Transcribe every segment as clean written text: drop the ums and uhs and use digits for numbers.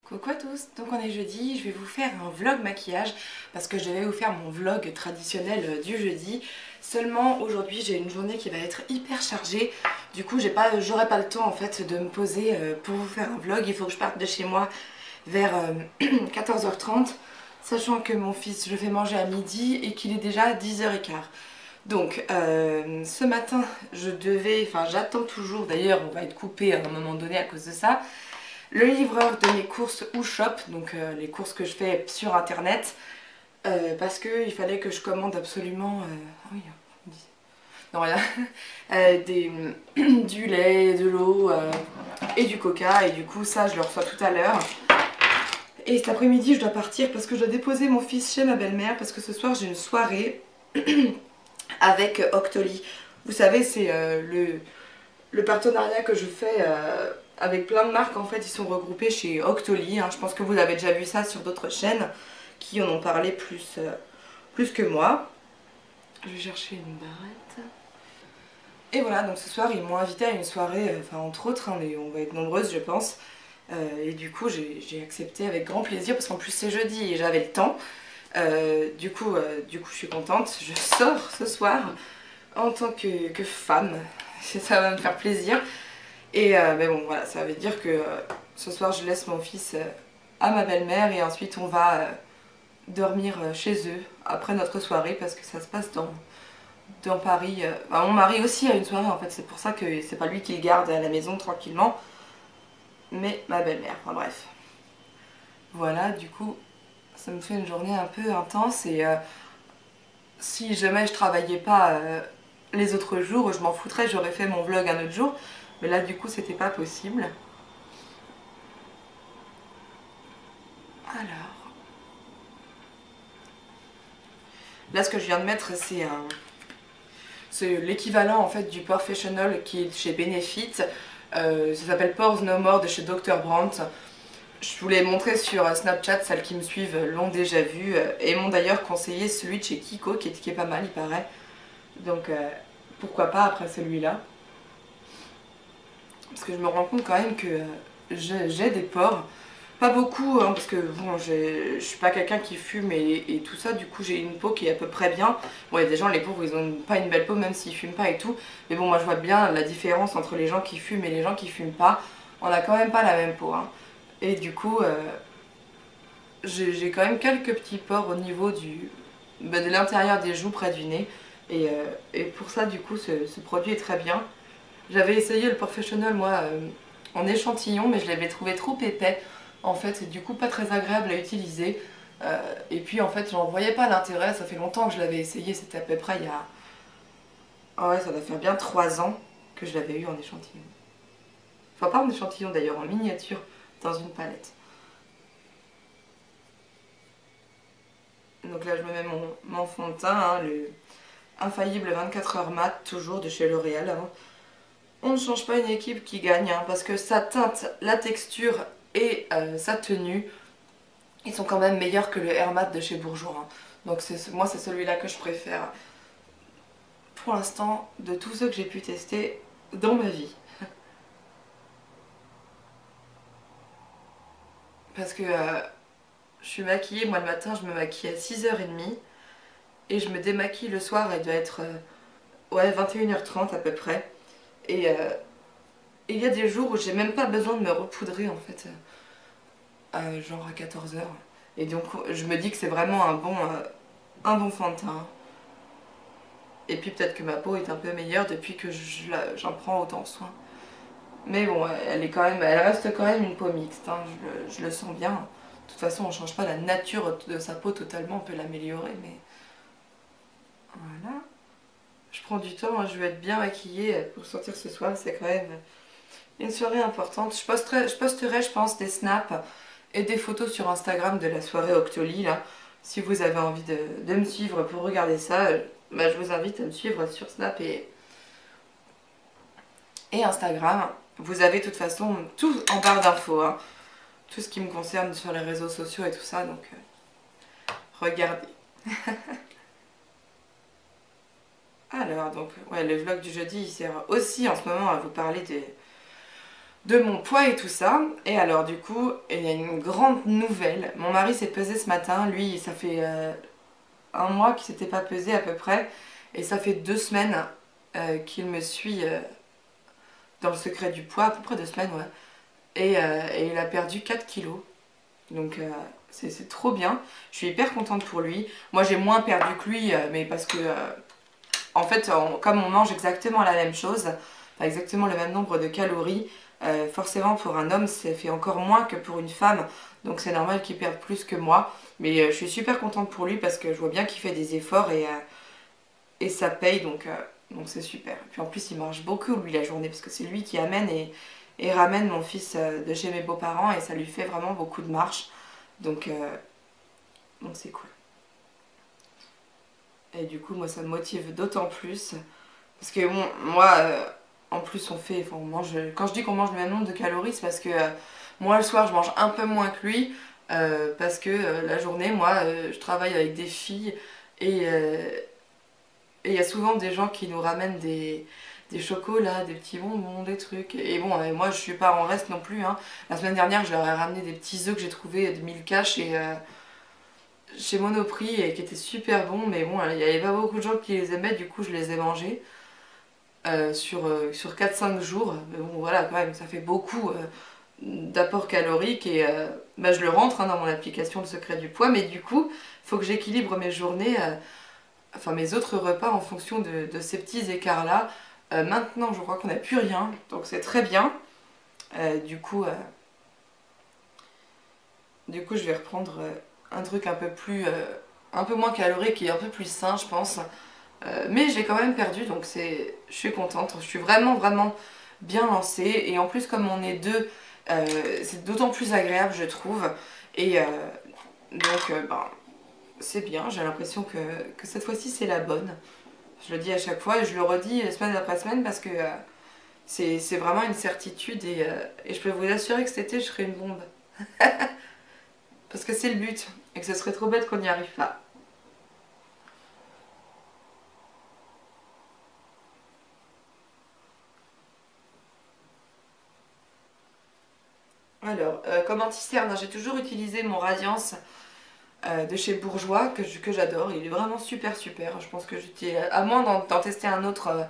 Coucou à tous, donc on est jeudi, je vais vous faire un vlog maquillage parce que je vais vous faire mon vlog traditionnel du jeudi. Seulement aujourd'hui j'ai une journée qui va être hyper chargée, du coup j'aurai pas le temps en fait de me poser pour vous faire un vlog. Il faut que je parte de chez moi vers 14h30, sachant que mon fils je le fais manger à midi et qu'il est déjà 10h15. Donc ce matin j'attends toujours, d'ailleurs on va être coupé à un moment donné à cause de ça, le livreur de mes courses ou shop, donc les courses que je fais sur internet, parce qu'il fallait que je commande absolument oui, non, rien, du lait, de l'eau et du coca, et du coup ça je le reçois tout à l'heure. Et cet après-midi je dois partir parce que je dois déposer mon fils chez ma belle-mère parce que ce soir j'ai une soirée avec Octoly. Vous savez, c'est le partenariat que je fais avec plein de marques. En fait, ils sont regroupés chez Octoly. Hein. Je pense que vous avez déjà vu ça sur d'autres chaînes qui en ont parlé plus que moi. Je vais chercher une barrette. Et voilà, donc ce soir, ils m'ont invité à une soirée, enfin entre autres, hein, mais on va être nombreuses, je pense. Et du coup, j'ai accepté avec grand plaisir parce qu'en plus c'est jeudi et j'avais le temps. Du coup, je suis contente. Je sors ce soir en tant que femme. Ça va me faire plaisir. Et mais bon, voilà, ça veut dire que ce soir je laisse mon fils à ma belle-mère et ensuite on va dormir chez eux après notre soirée parce que ça se passe dans Paris. Enfin, mon mari aussi a une soirée en fait, c'est pour ça que c'est pas lui qui le garde à la maison tranquillement, mais ma belle-mère. Enfin bref. Voilà, du coup, ça me fait une journée un peu intense et si jamais je travaillais pas les autres jours, je m'en foutrais, j'aurais fait mon vlog un autre jour. Mais là, du coup, c'était pas possible. Alors. Là, ce que je viens de mettre, c'est l'équivalent en fait du Professional qui est chez Benefit. Ça s'appelle Pores No More de chez Dr. Brandt. Je vous l'ai montré sur Snapchat, celles qui me suivent l'ont déjà vu et m'ont d'ailleurs conseillé celui de chez Kiko qui est pas mal, il paraît. Donc pourquoi pas après celui-là. Parce que je me rends compte quand même que j'ai des pores. Pas beaucoup, hein, parce que bon, je suis pas quelqu'un qui fume et tout ça, du coup j'ai une peau qui est à peu près bien. Bon, il y a des gens, les pauvres, ils ont pas une belle peau même s'ils fument pas et tout. Mais bon, moi je vois bien la différence entre les gens qui fument et les gens qui fument pas. On a quand même pas la même peau. Hein. Et du coup, j'ai quand même quelques petits pores au niveau de l'intérieur des joues près du nez. Et pour ça, du coup, ce produit est très bien. J'avais essayé le Professional, moi, en échantillon, mais je l'avais trouvé trop épais. En fait, c'est du coup pas très agréable à utiliser. Et puis, en fait, j'en voyais pas l'intérêt. Ça fait longtemps que je l'avais essayé. C'était à peu près il y a... Ah ouais, ça doit faire bien 3 ans que je l'avais eu en échantillon. Enfin, pas en échantillon d'ailleurs, en miniature, dans une palette. Donc là, je me mets mon fond de teint, hein, le Infaillible 24 heures mat, toujours de chez L'Oréal. Hein. On ne change pas une équipe qui gagne, hein, parce que sa teinte, la texture et sa tenue, ils sont quand même meilleurs que le Air Mat de chez Bourjois. Hein. Donc moi c'est celui-là que je préfère pour l'instant de tous ceux que j'ai pu tester dans ma vie. Parce que je suis maquillée, moi le matin je me maquille à 6h30 et je me démaquille le soir, il doit être ouais, 21h30 à peu près. Et il y a des jours où j'ai même pas besoin de me repoudrer en fait, genre à 14h. Et donc je me dis que c'est vraiment un bon fond de teint. Et puis peut-être que ma peau est un peu meilleure depuis que j'en prends autant soin. Mais bon, elle reste quand même une peau mixte, hein, je le sens bien. De toute façon, on ne change pas la nature de sa peau totalement, on peut l'améliorer, mais... Voilà. Je prends du temps, hein, je vais être bien maquillée pour sortir ce soir, c'est quand même une soirée importante. Je posterai, je pense, des snaps et des photos sur Instagram de la soirée Octoly, là. Si vous avez envie de me suivre pour regarder ça, bah, je vous invite à me suivre sur Snap et Instagram. Vous avez de toute façon tout en barre d'infos, hein. Tout ce qui me concerne sur les réseaux sociaux et tout ça, donc regardez. Alors, donc, ouais, le vlog du jeudi, il sert aussi en ce moment à vous parler de mon poids et tout ça. Et alors du coup, il y a une grande nouvelle. Mon mari s'est pesé ce matin, lui ça fait un mois qu'il s'était pas pesé à peu près. Et ça fait 2 semaines qu'il me suit dans le secret du poids, à peu près 2 semaines, ouais. Et il a perdu 4 kilos. Donc c'est trop bien. Je suis hyper contente pour lui. Moi j'ai moins perdu que lui, mais parce que en fait, comme on mange exactement la même chose, enfin, exactement le même nombre de calories, forcément pour un homme ça fait encore moins que pour une femme. Donc c'est normal qu'il perde plus que moi. Mais je suis super contente pour lui parce que je vois bien qu'il fait des efforts et ça paye, donc c'est super. Puis en plus il marche beaucoup lui la journée parce que c'est lui qui amène et ramène mon fils de chez mes beaux-parents et ça lui fait vraiment beaucoup de marche. Donc c'est cool. Et du coup moi ça me motive d'autant plus. Parce que bon, moi en plus on fait, enfin, on mange, quand je dis qu'on mange le même nombre de calories c'est parce que moi le soir je mange un peu moins que lui. Parce que la journée moi je travaille avec des filles et il y a souvent des gens qui nous ramènent des chocolats, des petits bonbons, des trucs. Et bon, moi je suis pas en reste non plus. Hein. La semaine dernière, je leur ai ramené des petits œufs que j'ai trouvés de Milka chez Monoprix et qui étaient super bons. Mais bon, il n'y avait pas beaucoup de gens qui les aimaient, du coup je les ai mangés sur 4-5 jours. Mais bon, voilà, quand même, ça fait beaucoup d'apport calorique et bah, je le rentre hein, dans mon application Le Secret du Poids. Mais du coup, il faut que j'équilibre mes journées. Enfin mes autres repas en fonction de ces petits écarts là. Maintenant je crois qu'on n'a plus rien, donc c'est très bien. Du coup je vais reprendre un truc un peu moins calorique et un peu plus sain je pense. Mais j'ai quand même perdu donc je suis contente, je suis vraiment vraiment bien lancée. Et en plus comme on est deux, c'est d'autant plus agréable je trouve. Et ben, c'est bien, j'ai l'impression que cette fois-ci c'est la bonne. Je le dis à chaque fois et je le redis semaine après semaine parce que c'est vraiment une certitude et je peux vous assurer que cet été je serai une bombe. Parce que c'est le but et que ce serait trop bête qu'on n'y arrive pas. Alors, comme anti-cerne, j'ai toujours utilisé mon Radiance de chez Bourjois que j'adore. Il est vraiment super super. Je pense que j'utilise, à moins d'en tester un autre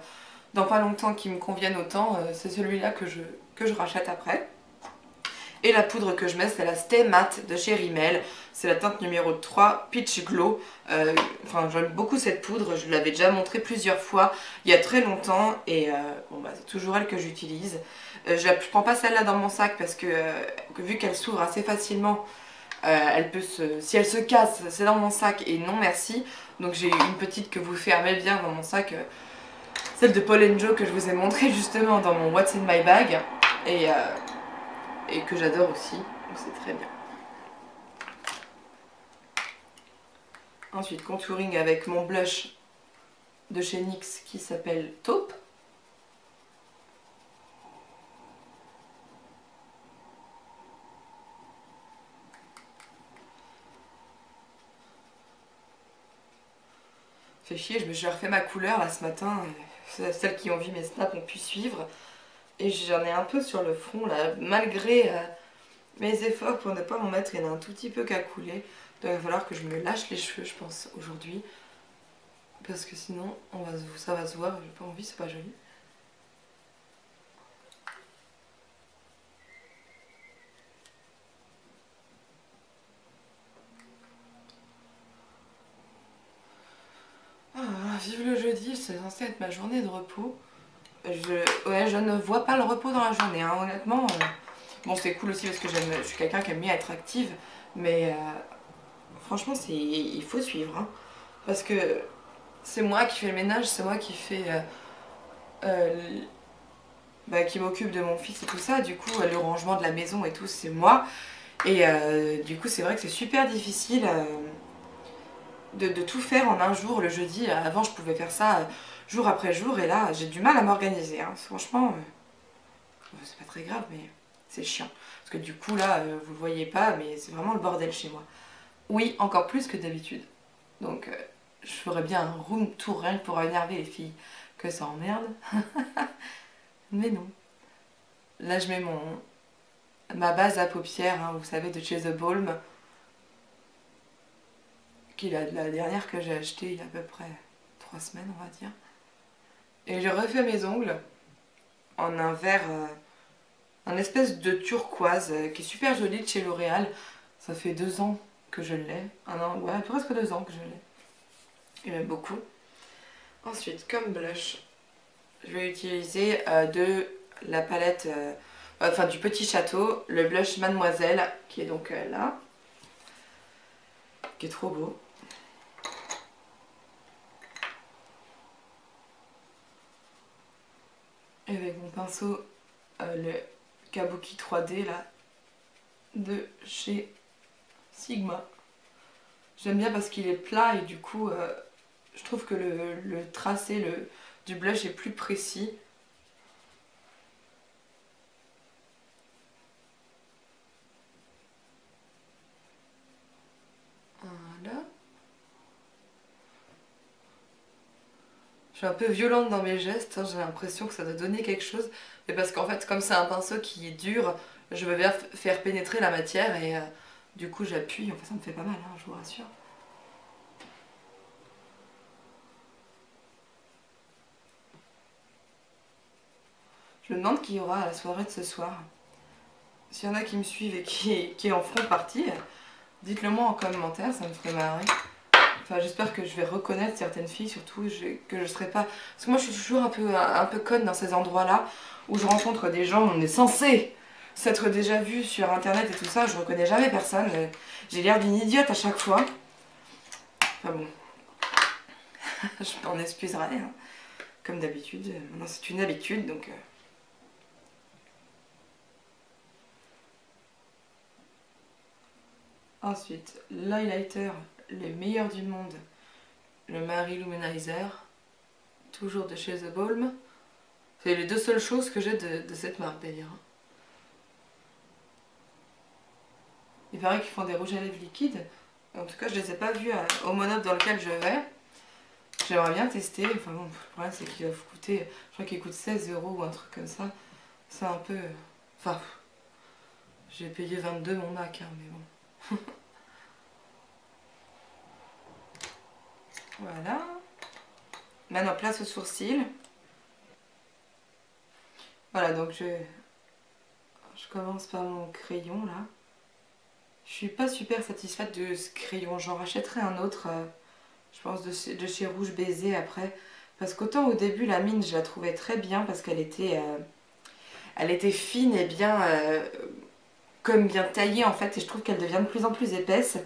dans pas longtemps qui me convienne autant, c'est celui-là que je rachète après. Et la poudre que je mets, c'est la Stay Matte de chez Rimmel. C'est la teinte numéro 3, Peach Glow. Enfin, j'aime beaucoup cette poudre. Je l'avais déjà montrée plusieurs fois il y a très longtemps. Et bon, bah, c'est toujours elle que j'utilise. Je prends pas celle-là dans mon sac parce que vu qu'elle s'ouvre assez facilement, si elle se casse, c'est dans mon sac et non merci. Donc j'ai une petite que vous fermez bien dans mon sac. Celle de Paul & Joe que je vous ai montrée justement dans mon What's in my bag. Et que j'adore aussi, donc c'est très bien. Ensuite, contouring avec mon blush de chez NYX qui s'appelle Taupe. Fait chier, j'ai refait ma couleur là ce matin. Celles qui ont vu mes snaps ont pu suivre. Et j'en ai un peu sur le front là, malgré mes efforts pour ne pas m'en mettre. Il y en a un tout petit peu qu'à couler. Donc il va falloir que je me lâche les cheveux, je pense, aujourd'hui. Parce que sinon, ça va se voir. J'ai pas envie, c'est pas joli. Ah, vive le jeudi, c'est censé être ma journée de repos. Je ne vois pas le repos dans la journée, hein, honnêtement. Bon, c'est cool aussi parce que je suis quelqu'un qui aime bien être active, mais franchement, il faut suivre. Hein, parce que c'est moi qui fais le ménage, c'est moi qui qui m'occupe de mon fils et tout ça. Du coup, le rangement de la maison et tout, c'est moi. Et du coup, c'est vrai que c'est super difficile de tout faire en un jour le jeudi. Avant, je pouvais faire ça jour après jour, et là, j'ai du mal à m'organiser. Hein. Franchement, c'est pas très grave, mais c'est chiant. Parce que du coup, là, vous le voyez pas, mais c'est vraiment le bordel chez moi. Oui, encore plus que d'habitude. Donc, je ferais bien un room tour rien que pour énerver les filles. Que ça emmerde. Mais non. Là je mets ma base à paupières, hein, vous savez, de chez The Balm, qui est la dernière que j'ai achetée il y a à peu près 3 semaines on va dire. Et je refais mes ongles en un vert, un espèce de turquoise qui est super joli de chez L'Oréal. Ça fait 2 ans que je l'ai, un an, ouais presque 2 ans que je l'ai. Et j'aime beaucoup. Ensuite comme blush, je vais utiliser de la palette, enfin du Petit Château, le blush Mademoiselle, qui est donc là, qui est trop beau. Et avec mon pinceau, le Kabuki 3D là, de chez Sigma. J'aime bien parce qu'il est plat et du coup, je trouve que le tracé du blush est plus précis. Voilà. Je suis un peu violente dans mes gestes, hein, j'ai l'impression que ça doit donner quelque chose. Mais parce qu'en fait, comme c'est un pinceau qui est dur, je veux bien faire pénétrer la matière et du coup j'appuie. Enfin, ça me fait pas mal, hein, je vous rassure. Je me demande qui y aura à la soirée de ce soir. S'il y en a qui me suivent et qui en feront partie, dites-le moi en commentaire, ça me ferait marrer. Enfin, j'espère que je vais reconnaître certaines filles, surtout que je serai pas... Parce que moi, je suis toujours un peu conne dans ces endroits-là où je rencontre des gens, on est censé s'être déjà vu sur internet et tout ça, je reconnais jamais personne. J'ai l'air d'une idiote à chaque fois. Enfin bon, je m'en excuserai, hein. Comme d'habitude. Maintenant, c'est une habitude, donc... Ensuite, l'highlighter, le meilleur du monde, le Marie Luminizer, toujours de chez The Balm. C'est les 2 seules choses que j'ai de cette marque d'ailleurs. Il paraît qu'ils font des rouges à lèvres liquides. En tout cas, je les ai pas vus au Monop dans lequel je vais. J'aimerais bien tester. Enfin bon, le problème c'est qu'il va vous coûter, je crois qu'il coûte 16 € ou un truc comme ça. C'est un peu... Enfin, j'ai payé 22 mon Mac, hein, mais bon. Voilà. Maintenant, place au sourcil. Voilà, donc je commence par mon crayon là. Je suis pas super satisfaite de ce crayon. J'en rachèterai un autre, je pense de chez Rouge Baiser après. Parce qu'autant au début, la mine, je la trouvais très bien parce qu'elle était, elle était fine et bien, comme bien taillée en fait. Et je trouve qu'elle devient de plus en plus épaisse.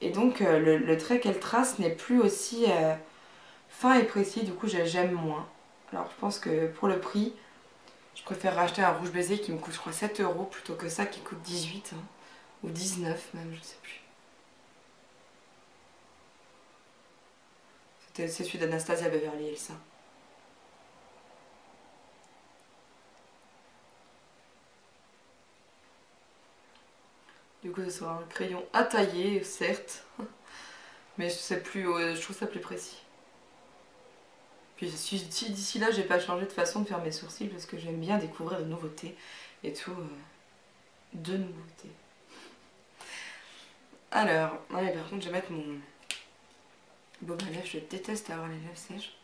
Et donc le trait qu'elle trace n'est plus aussi fin et précis. Du coup, j'aime moins. Alors je pense que pour le prix, je préfère racheter un Rouge Baiser qui me coûte je crois 7 € plutôt que ça qui coûte 18 hein, ou 19 même, je sais plus. C'est celui d'Anastasia Beverly Hills ça. Du coup ce sera un crayon à tailler certes, mais je trouve ça plus précis. Puis si d'ici là j'ai pas changé de façon de faire mes sourcils parce que j'aime bien découvrir de nouveautés et tout, de nouveautés. Alors, ouais, par contre je vais mettre mon baume à lèvres, je déteste avoir les lèvres sèches.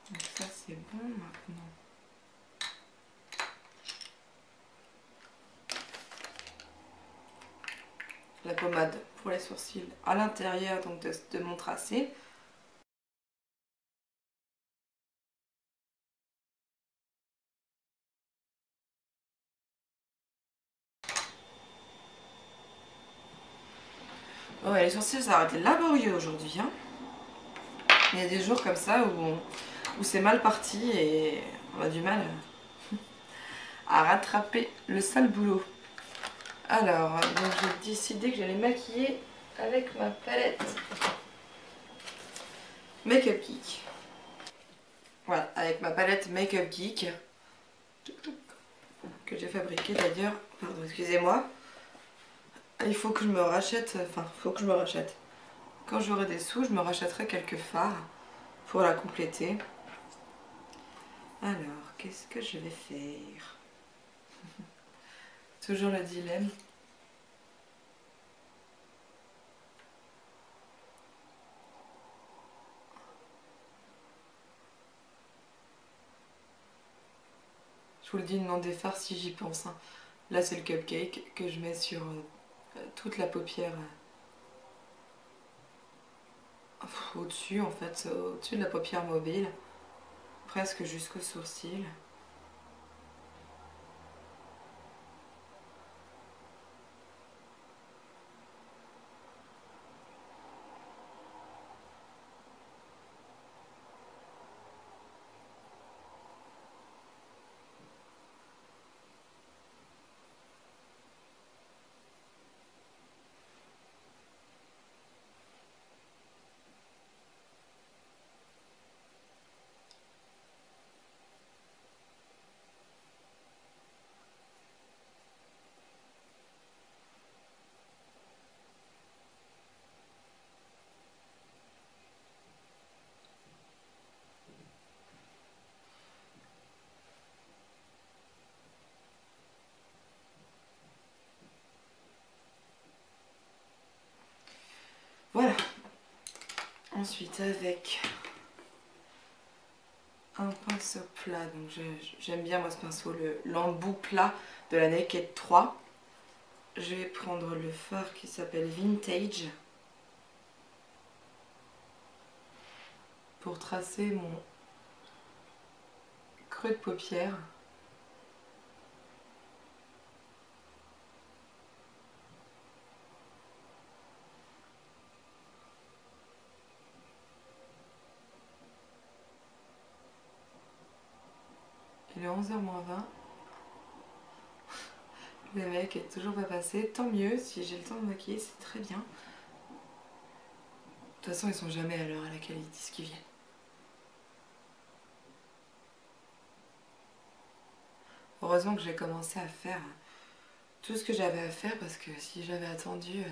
Donc ça c'est bon maintenant. La pommade pour les sourcils à l'intérieur donc de mon tracé. Ouais, les sourcils ça a été laborieux aujourd'hui. Hein. Il y a des jours comme ça où c'est mal parti et on a du mal à rattraper le sale boulot. Alors, donc j'ai décidé que j'allais maquiller avec ma palette Make Up Geek. Voilà, avec ma palette Make Up Geek que j'ai fabriquée d'ailleurs, pardon, excusez-moi, Il faut que je me rachète, enfin, faut que je me rachète. Quand j'aurai des sous, je me rachèterai quelques fards pour la compléter. Alors, qu'est-ce que je vais faire? Toujours le dilemme. Je vous le dis, le nom des fards si j'y pense. Hein. Là, c'est le cupcake que je mets sur toute la paupière. Au-dessus, en fait, au-dessus de la paupière mobile. Presque jusqu'au sourcil. Voilà. Ensuite, avec un pinceau plat, donc j'aime bien moi ce pinceau, l'embout plat de la Naked 3. Je vais prendre le fard qui s'appelle Vintage pour tracer mon creux de paupière. Il est 11h moins 20. Le mec est toujours pas passé. Tant mieux, si j'ai le temps de maquiller, c'est très bien. De toute façon, ils sont jamais à l'heure à laquelle ils disent qu'ils viennent. Heureusement que j'ai commencé à faire tout ce que j'avais à faire parce que si j'avais attendu...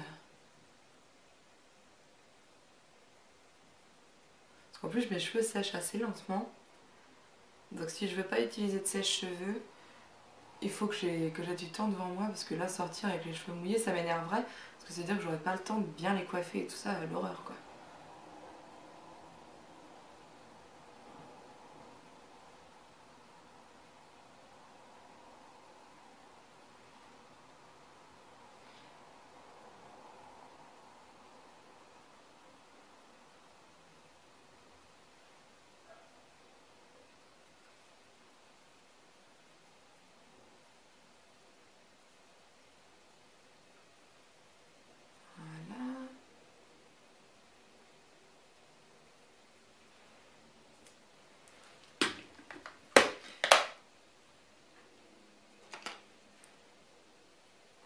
Parce qu'en plus, mes cheveux sèchent assez lentement. Donc si je veux pas utiliser de sèche-cheveux, il faut que j'ai du temps devant moi parce que là, sortir avec les cheveux mouillés, ça m'énerverait. Parce que c'est-à-dire que j'aurais pas le temps de bien les coiffer et tout ça, l'horreur quoi. Voilà.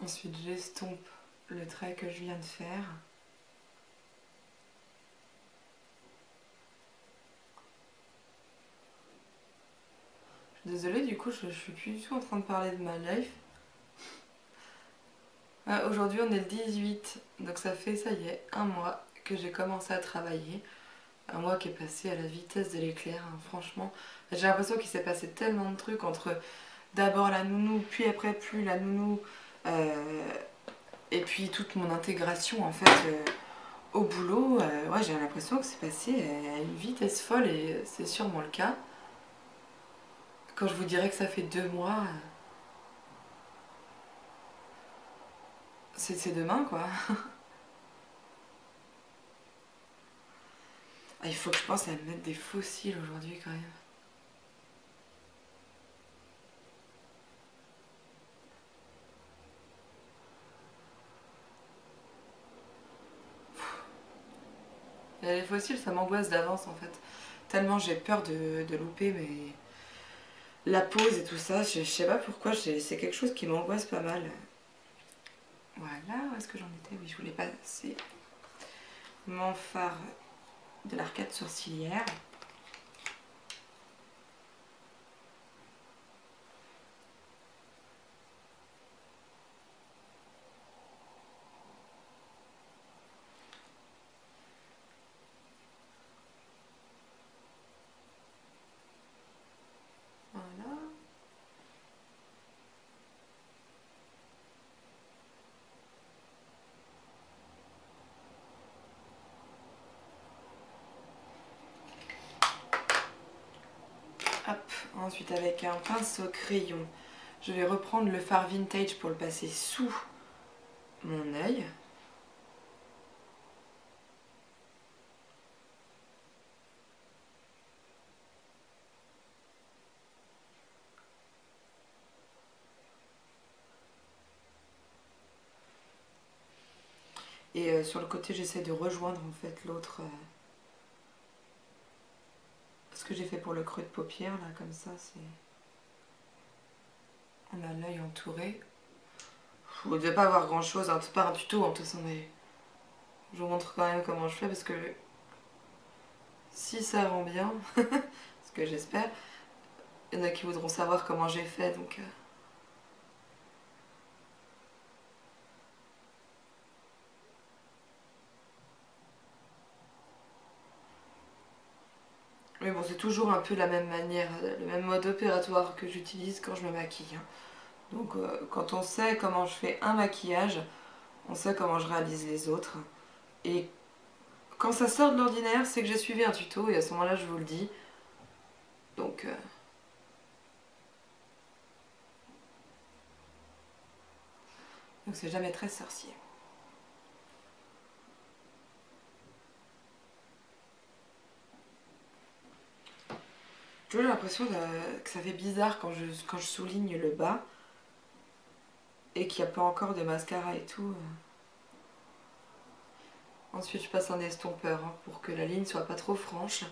Ensuite, j'estompe le trait que je viens de faire. Désolée, du coup, je suis plus du tout en train de parler de ma life. Aujourd'hui, on est le 18, donc ça fait, ça y est, un mois que j'ai commencé à travailler. Un mois qui est passé à la vitesse de l'éclair, hein, franchement. J'ai l'impression qu'il s'est passé tellement de trucs entre d'abord la nounou, puis après plus la nounou, et puis toute mon intégration en fait au boulot. Ouais, j'ai l'impression que c'est passé à une vitesse folle et c'est sûrement le cas. Quand je vous dirais que ça fait 2 mois, c'est demain quoi. Ah, il faut que je pense à me mettre des fossiles aujourd'hui quand même. Et les fossiles, ça m'angoisse d'avance en fait. Tellement j'ai peur de louper la pause et tout ça. Je sais pas pourquoi, c'est quelque chose qui m'angoisse pas mal. Voilà, où est-ce que j'en étais? Oui, je voulais passer mon fard de l'arcade sourcilière. Ensuite avec un pinceau crayon, je vais reprendre le fard vintage pour le passer sous mon œil. Et sur le côté, j'essaie de rejoindre en fait l'autre. Ce que j'ai fait pour le creux de paupière, là, comme ça, c'est... On a l'œil entouré. Vous ne devez pas avoir grand chose, hein. C'est pas un tuto en tout cas, mais je vous montre quand même comment je fais parce que si ça rend bien, ce que j'espère, il y en a qui voudront savoir comment j'ai fait donc. Mais bon, c'est toujours un peu la même manière, le même mode opératoire que j'utilise quand je me maquille. Hein. Donc quand on sait comment je fais un maquillage, on sait comment je réalise les autres. Et quand ça sort de l'ordinaire, c'est que j'ai suivi un tuto et à ce moment-là, je vous le dis. Donc c'est jamais très sorcier. J'ai toujours l'impression que ça fait bizarre quand je souligne le bas et qu'il n'y a pas encore de mascara et tout. Ensuite je passe un estompeur hein, pour que la ligne soit pas trop franche.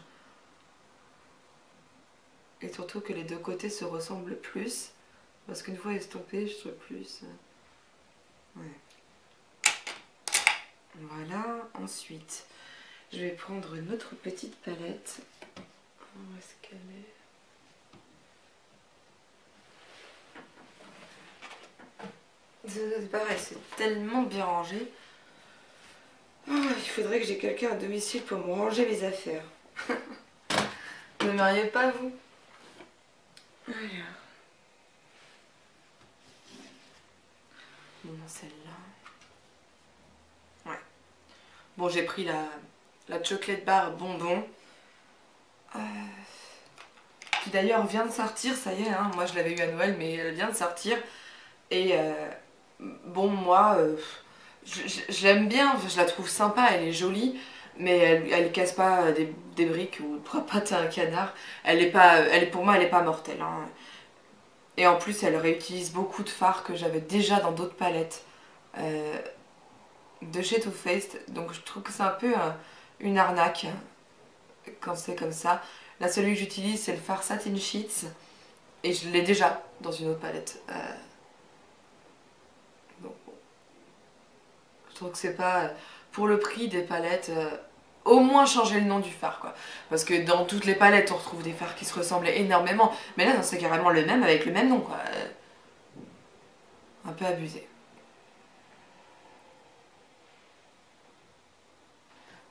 Et surtout que les deux côtés se ressemblent plus. Parce qu'une fois estompé, je trouve plus... Ouais. Voilà, ensuite je vais prendre une autre petite palette. Où est-ce qu'elle est? C'est pareil, c'est tellement bien rangé. Oh, il faudrait que j'ai quelqu'un à domicile pour me ranger mes affaires. Ne mariez pas vous. Alors. Bon, celle-là. Ouais. Bon, j'ai pris la chocolate bar bonbon. Qui d'ailleurs vient de sortir, ça y est, hein. Moi je l'avais eu à Noël, mais elle vient de sortir. Et bon, moi, j'aime bien, je la trouve sympa, elle est jolie. Mais elle casse pas des briques ou pourra pas un canard. Elle est pas, pour moi, elle est pas mortelle. Hein. Et en plus, elle réutilise beaucoup de fards que j'avais déjà dans d'autres palettes de chez Too Faced. Donc je trouve que c'est un peu une arnaque quand c'est comme ça. Là, celui que j'utilise, c'est le fard Satin Sheets. Et je l'ai déjà dans une autre palette. Donc bon. Je trouve que c'est pas... Pour le prix des palettes... au moins changer le nom du fard quoi. Parce que dans toutes les palettes on retrouve des fards qui se ressemblent énormément. Mais là c'est carrément le même avec le même nom quoi. Un peu abusé.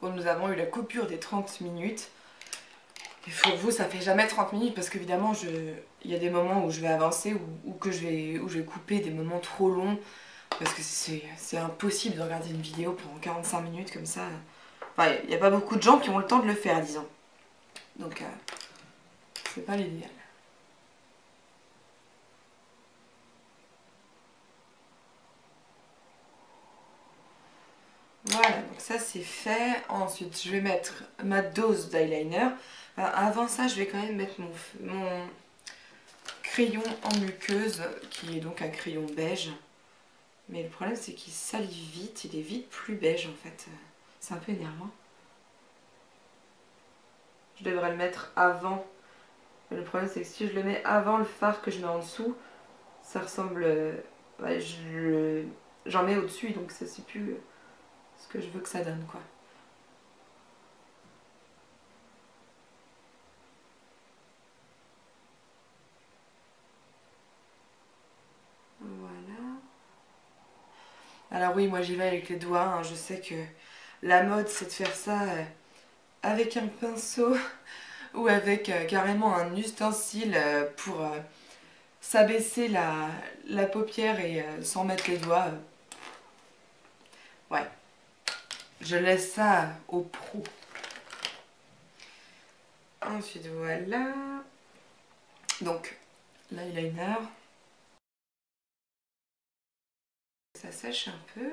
Bon, nous avons eu la coupure des 30 minutes. Il faut que vous ça fait jamais 30 minutes parce qu'évidemment il y a des moments où je vais avancer ou que je vais couper des moments trop longs. Parce que c'est impossible de regarder une vidéo pendant 45 minutes comme ça. Enfin, il n'y a pas beaucoup de gens qui ont le temps de le faire, disons. Donc, c'est pas l'idéal. Voilà, donc ça c'est fait. Ensuite, je vais mettre ma dose d'eyeliner. Enfin, avant ça, je vais quand même mettre mon crayon en muqueuse, qui est donc un crayon beige. Mais le problème, c'est qu'il salive vite. Il est vite plus beige, en fait. C'est un peu énervant. Je devrais le mettre avant. Mais le problème c'est que si je le mets avant le fard que je mets en dessous, ça ressemble... ouais, j'en mets au-dessus donc ça c'est plus ce que je veux que ça donne quoi. Voilà. Alors oui, moi j'y vais avec les doigts. Hein. Je sais que la mode c'est de faire ça avec un pinceau ou avec carrément un ustensile pour s'abaisser la paupière et sans mettre les doigts. Ouais, je laisse ça aux pros. Ensuite voilà. Donc, l'eyeliner. Ça sèche un peu.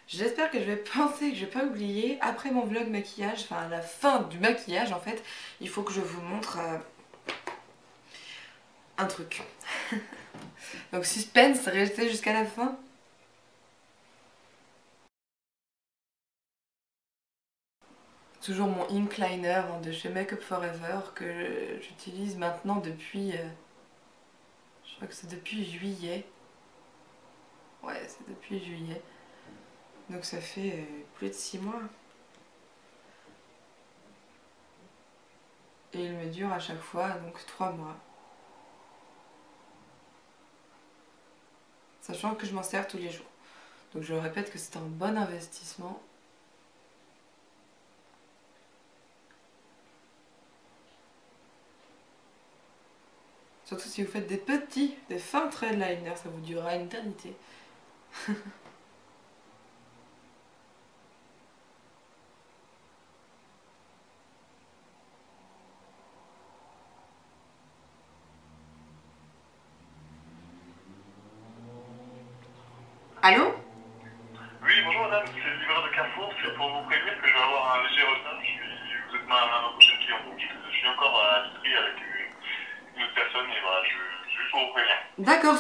J'espère que je vais penser que je vais pas oublier. Après mon vlog maquillage, enfin à la fin du maquillage en fait, il faut que je vous montre un truc. Donc suspense, restez jusqu'à la fin. Toujours mon ink liner de chez Make Up For Ever que j'utilise maintenant depuis... je crois que c'est depuis juillet. Ouais, c'est depuis juillet. Donc ça fait plus de 6 mois. Et il me dure à chaque fois, donc 3 mois. Sachant que je m'en sers tous les jours. Donc je répète que c'est un bon investissement. Surtout si vous faites des fins traits de liner, ça vous durera une éternité. Allô? Oui, bonjour madame, c'est le livreur de Carrefour, c'est pour vous prévenir que je vais avoir un léger retard. Vous êtes ma prochaine cliente, donc je suis encore à l'épicerie avec une autre personne et voilà, juste pour vous prévenir. D'accord,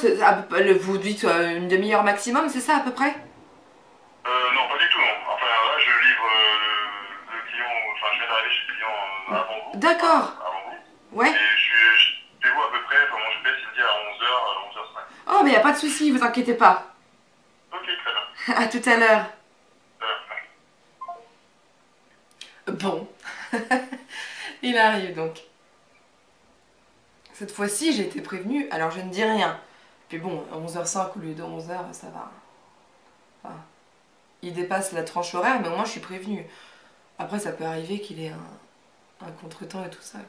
vous dites une demi-heure maximum, c'est ça à peu près? Non, pas du tout, non. Enfin là, je livre le client, enfin je viens d'arriver chez le client avant vous. D'accord. Enfin, avant vous. Ouais. Et je suis chez vous à peu près, enfin mon GPS il me dit à 11h, 11h05. Oh mais y a pas de souci, vous inquiétez pas. Ok, très bien. À tout à l'heure. Ouais. Bon. Il arrive donc. Cette fois-ci, j'ai été prévenue, alors je ne dis rien. Puis bon, à 11h05 au lieu de 11h, ça va. Enfin, il dépasse la tranche horaire, mais au moins je suis prévenue. Après, ça peut arriver qu'il ait un contretemps et tout ça, quoi.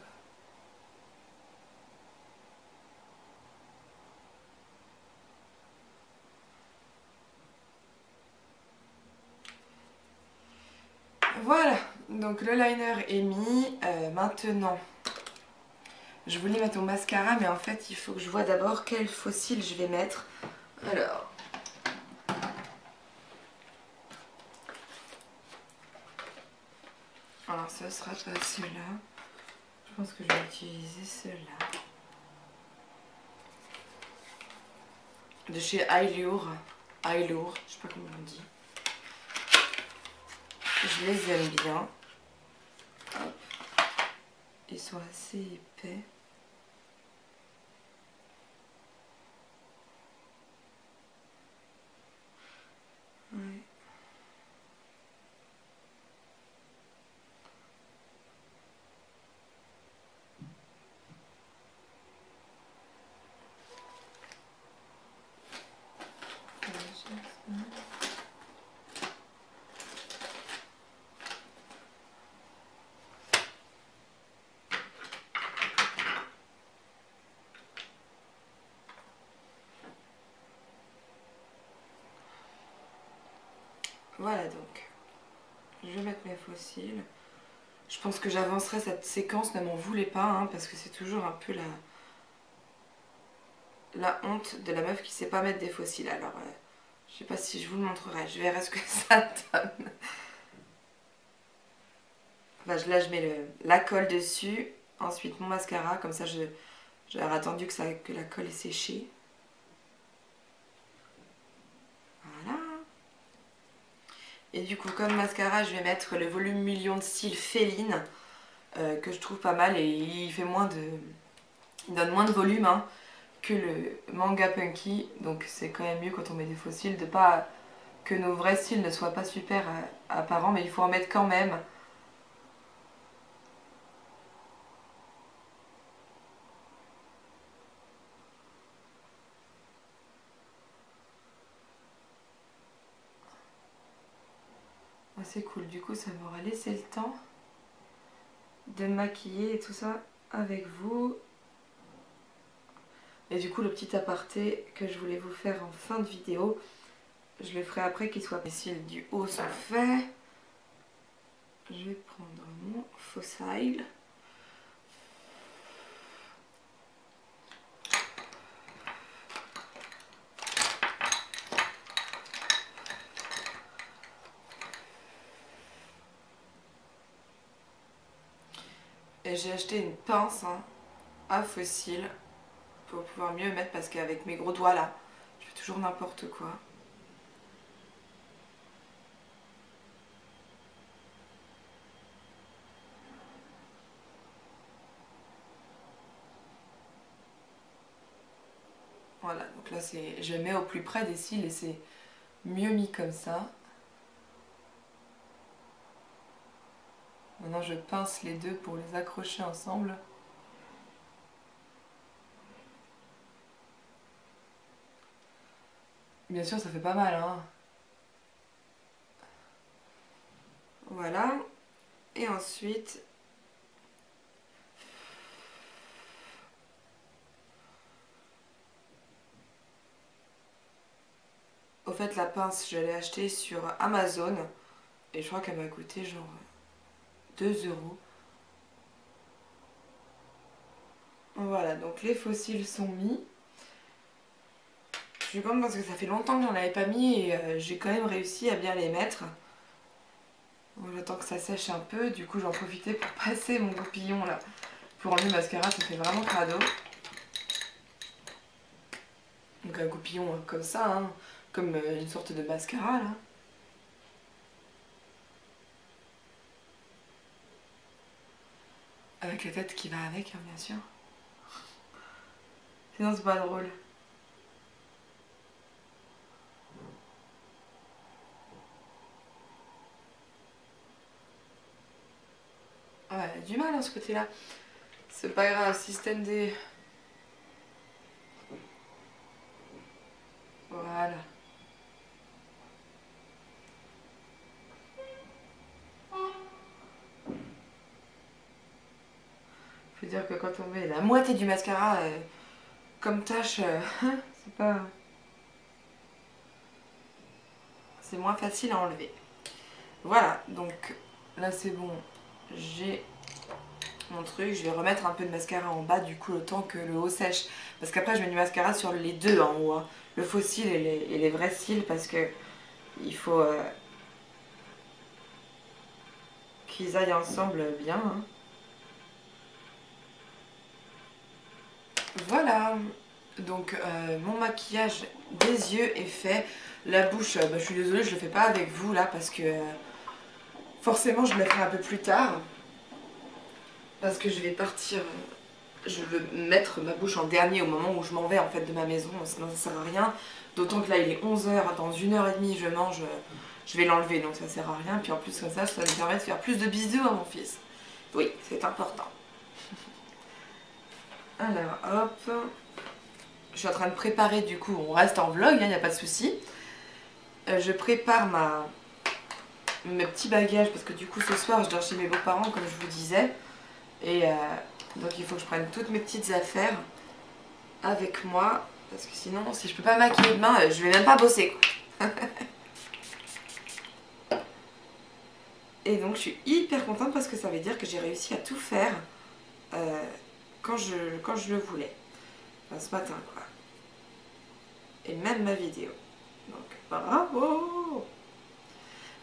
Voilà, donc le liner est mis. Maintenant, je voulais mettre mon mascara, mais en fait, il faut que je vois d'abord quel fossile je vais mettre. Alors ce sera pas celui-là. Je pense que je vais utiliser celui-là. De chez Eyelure. Eyelure, je sais pas comment on dit. Je les aime bien. Hop. Ils sont assez épais. Ouais. Voilà donc. Je vais mettre mes fossiles. Je pense que j'avancerai cette séquence, ne m'en voulez pas, hein, parce que c'est toujours un peu la honte de la meuf qui sait pas mettre des fossiles. Alors, je sais pas si je vous le montrerai, je verrai ce que ça donne. Enfin, là, je mets la colle dessus, ensuite mon mascara, comme ça j'ai attendu que la colle est séchée. Voilà. Et du coup, comme mascara, je vais mettre le volume million de cils Féline, que je trouve pas mal et il donne moins de volume hein, que le Manga Punky. Donc c'est quand même mieux quand on met des faux cils, de pas que nos vrais cils ne soient pas super apparents, mais il faut en mettre quand même. C'est cool, du coup ça m'aura laissé le temps de me maquiller et tout ça avec vous. Et du coup le petit aparté que je voulais vous faire en fin de vidéo, je le ferai après qu'il soit... Les cils du haut sont faits. Je vais prendre mon faux cil. Et j'ai acheté une pince hein, à fossiles pour pouvoir mieux mettre parce qu'avec mes gros doigts là, je fais toujours n'importe quoi. Voilà, donc là je mets au plus près des cils et c'est mieux mis comme ça. Maintenant je pince les deux pour les accrocher ensemble. Bien sûr ça fait pas mal hein. Voilà. Et ensuite... Au fait la pince je l'ai achetée sur Amazon. Et je crois qu'elle m'a coûté genre 2 €. Voilà, donc les faux cils sont mis. Je suis contente parce que ça fait longtemps que j'en avais pas mis et j'ai quand même réussi à bien les mettre. J'attends que ça sèche un peu, du coup j'en profitais pour passer mon goupillon là. Pour enlever le mascara, ça fait vraiment crado. Donc un goupillon comme ça, hein, comme une sorte de mascara là. Avec la tête qui va avec, hein, bien sûr. Sinon c'est pas drôle. Ah ouais, elle a du mal hein, ce côté-là. C'est pas grave, système D. Voilà. Faut dire que quand on met la moitié du mascara comme tâche, c'est pas... C'est moins facile à enlever. Voilà, donc là c'est bon. J'ai mon truc. Je vais remettre un peu de mascara en bas du coup le temps que le haut sèche. Parce qu'après je mets du mascara sur les deux en haut. Hein. Le faux cil et les vrais cils parce que il faut qu'ils aillent ensemble bien. Hein. Voilà. Donc mon maquillage des yeux est fait. La bouche, je suis désolée, je le fais pas avec vous là parce que forcément je le ferai un peu plus tard. Parce que je vais partir, je veux mettre ma bouche en dernier au moment où je m'en vais en fait de ma maison, sinon ça sert à rien. D'autant que là il est 11 h, dans 1 h 30 je mange, je vais l'enlever donc ça sert à rien. Puis en plus comme ça me permet de faire plus de bisous à mon fils. Oui, c'est important. Alors hop, je suis en train de préparer du coup, on reste en vlog, il n'y a pas de souci. Je prépare mes petits bagages parce que du coup ce soir je dors chez mes beaux-parents comme je vous disais. Et donc il faut que je prenne toutes mes petites affaires avec moi. Parce que sinon, si je peux pas maquiller demain, je vais même pas bosser quoi. Et donc je suis hyper contente parce que ça veut dire que j'ai réussi à tout faire quand je le voulais. Enfin, ce matin quoi. Et même ma vidéo. Donc bravo!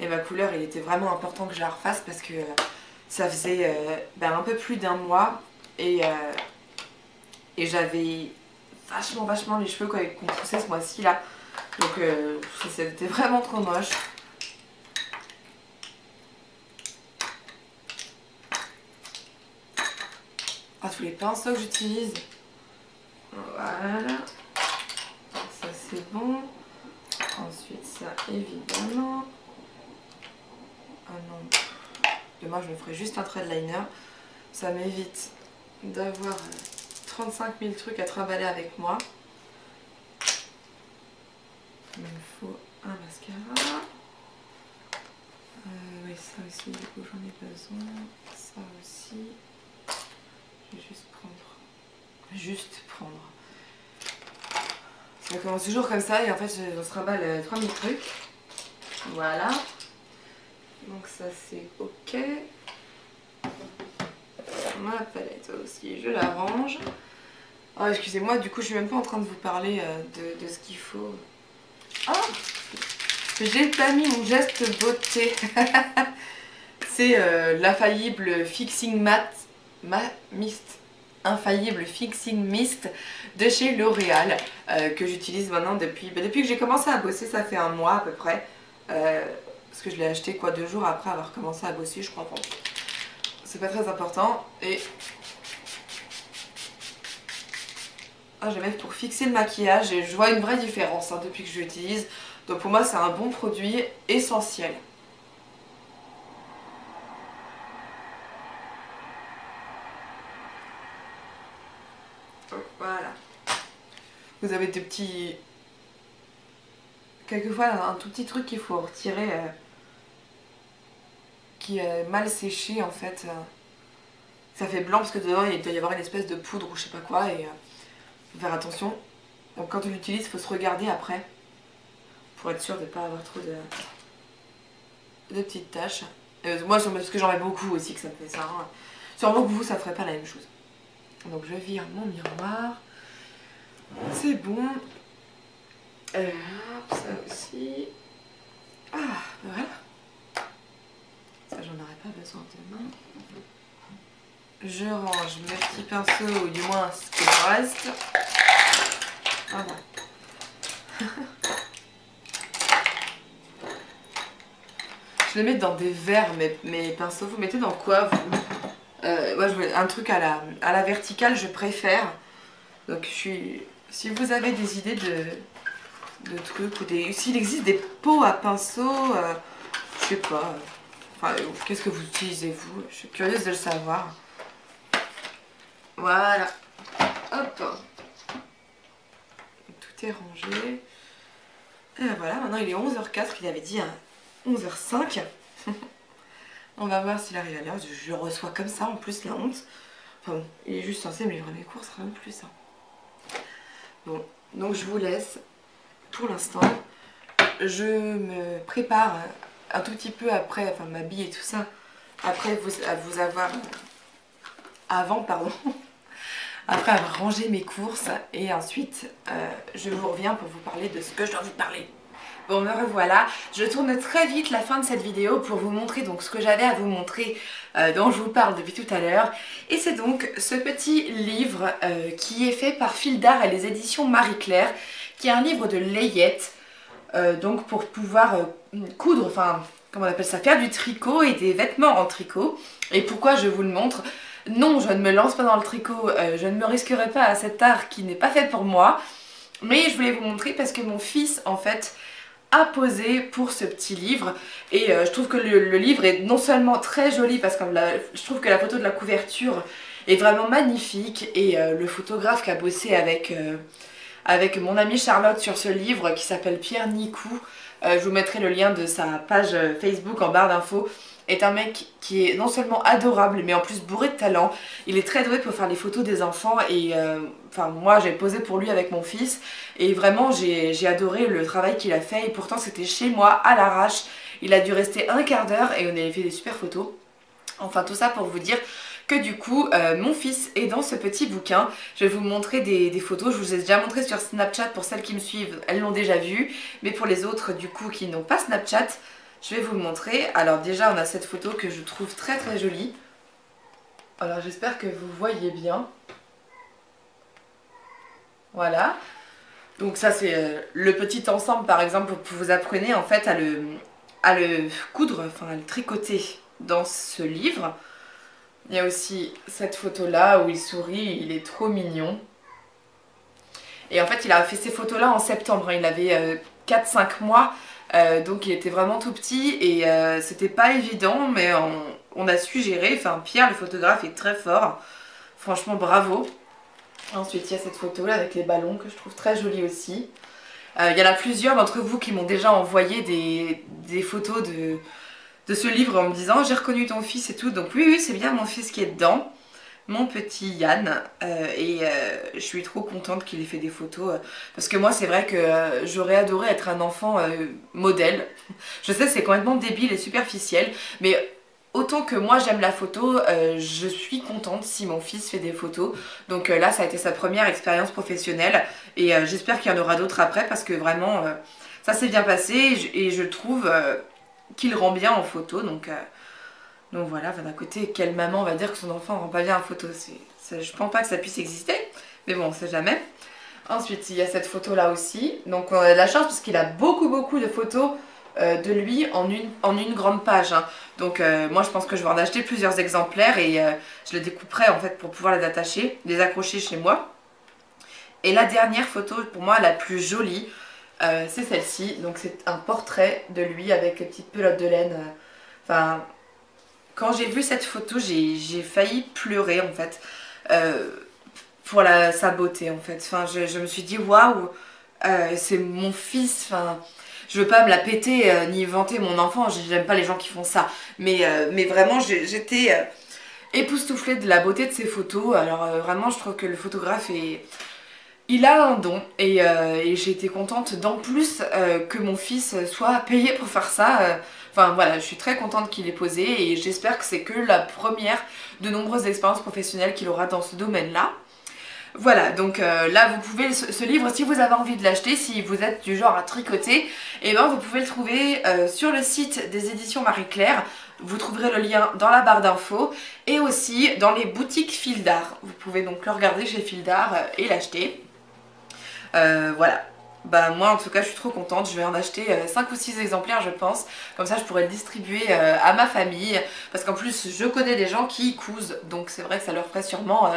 Et ma couleur, il était vraiment important que je la refasse parce que ça faisait un peu plus d'1 mois et j'avais vachement les cheveux qu'on poussait ce mois-ci là. Donc c'était vraiment trop moche. Ah, tous les pinceaux que j'utilise. Voilà. Ça c'est bon. Ensuite ça évidemment. Ah non. Demain je me ferai juste un trait de liner. Ça m'évite d'avoir 35 000 trucs à trimballer avec moi. Il me faut un mascara. Oui, ça aussi, du coup j'en ai besoin. Ça aussi. Je vais juste prendre. Ça commence toujours comme ça et en fait on se trimballe 3000 trucs. Voilà. Donc ça c'est ok. Ma palette aussi, je la range. Oh, excusez-moi, du coup je suis même pas en train de vous parler de ce qu'il faut. Oh, j'ai pas mis mon geste beauté. C'est l'infaillible Fixing Matte ma mist infaillible Fixing Mist de chez L'Oréal que j'utilise maintenant depuis que j'ai commencé à bosser. Ça fait un mois à peu près parce que je l'ai acheté quoi 2 jours après avoir commencé à bosser, je crois. Bon, c'est pas très important. Et je vais mettre pour fixer le maquillage et je vois une vraie différence hein, depuis que je l'utilise. Donc pour moi c'est un bon produit essentiel. Voilà. Vous avez des petits... Quelquefois un tout petit truc qu'il faut retirer qui est mal séché en fait. Ça fait blanc parce que dedans il doit y avoir une espèce de poudre ou je sais pas quoi et faut faire attention. Donc quand on l'utilise il faut se regarder après pour être sûr de ne pas avoir trop de petites taches. Moi parce que j'en ai beaucoup aussi que ça me fait ça. Hein. Sûrement que vous ça ferait pas la même chose. Donc je vire mon miroir. C'est bon. Ça aussi. Ah, voilà. Ça, j'en aurais pas besoin demain. Je range mes petits pinceaux, ou du moins ce qu'il reste. Voilà. Je les mets dans des verres, mes pinceaux. Vous mettez dans quoi, vous? Moi, je veux un truc à la verticale, je préfère. Donc, si vous avez des idées de trucs ou s'il existe des pots à pinceau, je sais pas. Enfin, qu'est-ce que vous utilisez vous? Je suis curieuse de le savoir. Voilà. Hop. Tout est rangé. Et voilà, maintenant il est 11h04, il avait dit 11h05. On va voir s'il arrive à l'heure. Je le reçois comme ça en plus, la honte. Enfin bon, il est juste censé me livrer mes courses, rien de plus. Hein. Bon, donc je vous laisse pour l'instant. Je me prépare un tout petit peu après, enfin m'habille et tout ça, après vous avoir... après avoir rangé mes courses et ensuite je vous reviens pour vous parler de ce que je dois vous parler. Bon me revoilà, je tourne très vite la fin de cette vidéo pour vous montrer donc ce que j'avais à vous montrer dont je vous parle depuis tout à l'heure. Et c'est donc ce petit livre qui est fait par Fil d'Art et les éditions Marie-Claire, qui est un livre de layette, donc pour pouvoir coudre, enfin comment on appelle ça, faire du tricot et des vêtements en tricot. Et pourquoi je vous le montre? Non, je ne me lance pas dans le tricot, je ne me risquerai pas à cet art qui n'est pas fait pour moi. Mais je voulais vous montrer parce que mon fils, en fait, a posé pour ce petit livre. Et je trouve que le livre est non seulement très joli, parce que je trouve que la photo de la couverture est vraiment magnifique. Et le photographe qui a bossé avec mon amie Charlotte sur ce livre, qui s'appelle Pierre Nicou, je vous mettrai le lien de sa page Facebook en barre d'infos, est un mec qui est non seulement adorable mais en plus bourré de talent. Il est très doué pour faire les photos des enfants et enfin moi j'ai posé pour lui avec mon fils et vraiment j'ai adoré le travail qu'il a fait et pourtant c'était chez moi à l'arrache. Il a dû rester un quart d'heure et on avait fait des super photos. Enfin tout ça pour vous dire que du coup mon fils est dans ce petit bouquin. Je vais vous montrer des photos, je vous ai déjà montré sur Snapchat pour celles qui me suivent, elles l'ont déjà vu, mais pour les autres du coup qui n'ont pas Snapchat, je vais vous le montrer. Alors déjà on a cette photo que je trouve très très jolie. Alors j'espère que vous voyez bien. Voilà. Donc ça c'est le petit ensemble par exemple pour vous apprenez en fait à le coudre, enfin à le tricoter dans ce livre. Il y a aussi cette photo là où il sourit, il est trop mignon. Et en fait il a fait ces photos là en septembre, il avait 4-5 mois. Donc il était vraiment tout petit et c'était pas évident mais on a su gérer. Enfin Pierre le photographe est très fort, franchement bravo. Ensuite il y a cette photo là avec les ballons que je trouve très jolie aussi. Il y en a plusieurs d'entre vous qui m'ont déjà envoyé des photos de ce livre en me disant j'ai reconnu ton fils et tout. Donc oui c'est bien mon fils qui est dedans, mon petit Yann, je suis trop contente qu'il ait fait des photos parce que moi c'est vrai que j'aurais adoré être un enfant modèle. Je sais c'est complètement débile et superficiel mais autant que moi j'aime la photo, je suis contente si mon fils fait des photos. Donc là ça a été sa première expérience professionnelle et j'espère qu'il y en aura d'autres après parce que vraiment ça s'est bien passé et je trouve qu'il rend bien en photo. Donc Donc voilà, d'un côté, quelle maman va dire que son enfant rend pas bien en photo, je pense pas que ça puisse exister, mais bon, on sait jamais. Ensuite, il y a cette photo là aussi, donc on a de la chance parce qu'il a beaucoup de photos de lui en une grande page, hein. Donc moi je pense que je vais en acheter plusieurs exemplaires et je les découperai en fait pour pouvoir les attacher, les accrocher chez moi. Et la dernière photo pour moi la plus jolie, c'est celle-ci. Donc c'est un portrait de lui avec les petites pelotes de laine. Enfin, quand j'ai vu cette photo, j'ai failli pleurer en fait, pour sa beauté en fait. Enfin, je me suis dit waouh, c'est mon fils. Enfin, je veux pas me la péter ni vanter mon enfant. J'aime pas les gens qui font ça. Mais vraiment, j'étais époustouflée de la beauté de ces photos. Alors vraiment, je trouve que le photographe il a un don et j'ai été contente d'en plus que mon fils soit payé pour faire ça. Enfin voilà, je suis très contente qu'il ait posé et j'espère que c'est que la première de nombreuses expériences professionnelles qu'il aura dans ce domaine-là. Voilà, donc là vous pouvez, ce livre, si vous avez envie de l'acheter, si vous êtes du genre à tricoter, et ben vous pouvez le trouver sur le site des éditions Marie-Claire. Vous trouverez le lien dans la barre d'infos et aussi dans les boutiques Fil d'Art. Vous pouvez donc le regarder chez Fil d'Art et l'acheter. Voilà. Bah moi en tout cas je suis trop contente, je vais en acheter 5 ou 6 exemplaires je pense, comme ça je pourrais le distribuer à ma famille, parce qu'en plus je connais des gens qui cousent, donc c'est vrai que ça leur ferait sûrement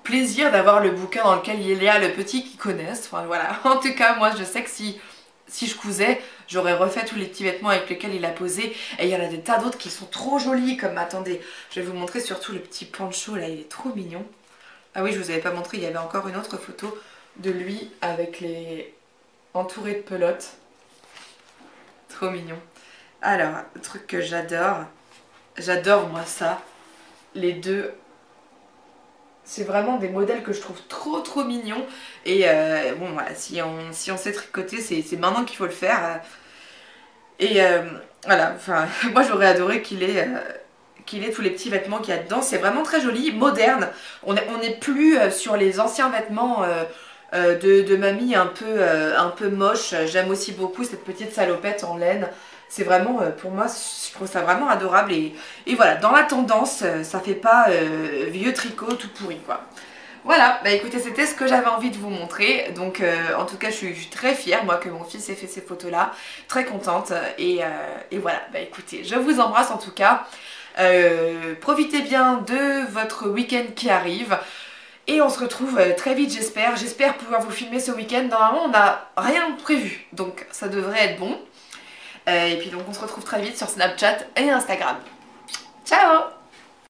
plaisir d'avoir le bouquin dans lequel il y a le petit qu'ils connaissent. Enfin voilà, en tout cas moi je sais que si je cousais, j'aurais refait tous les petits vêtements avec lesquels il a posé, et il y en a des tas d'autres qui sont trop jolis, comme attendez, je vais vous montrer surtout le petit poncho là, il est trop mignon. Ah oui, je vous avais pas montré, il y avait encore une autre photo de lui avec entouré de pelotes. Trop mignon. Alors, un truc que j'adore moi ça, les deux, c'est vraiment des modèles que je trouve trop mignons. Et bon voilà, si on sait tricoter, c'est maintenant qu'il faut le faire. Et voilà, enfin, moi j'aurais adoré qu'il ait tous les petits vêtements qu'il y a dedans. C'est vraiment très joli, moderne. On n'est plus sur les anciens vêtements de mamie un peu moche. J'aime aussi beaucoup cette petite salopette en laine. C'est vraiment, pour moi, je trouve ça vraiment adorable. Et voilà, dans la tendance, ça fait pas vieux tricot tout pourri, quoi. Voilà, bah écoutez, c'était ce que j'avais envie de vous montrer. Donc en tout cas, je suis très fière, moi, que mon fils ait fait ces photos-là. Très contente. Et voilà, bah écoutez, je vous embrasse en tout cas. Profitez bien de votre week-end qui arrive. Et on se retrouve très vite, j'espère. J'espère pouvoir vous filmer ce week-end. Normalement, on n'a rien prévu, donc ça devrait être bon. Et puis donc, on se retrouve très vite sur Snapchat et Instagram. Ciao!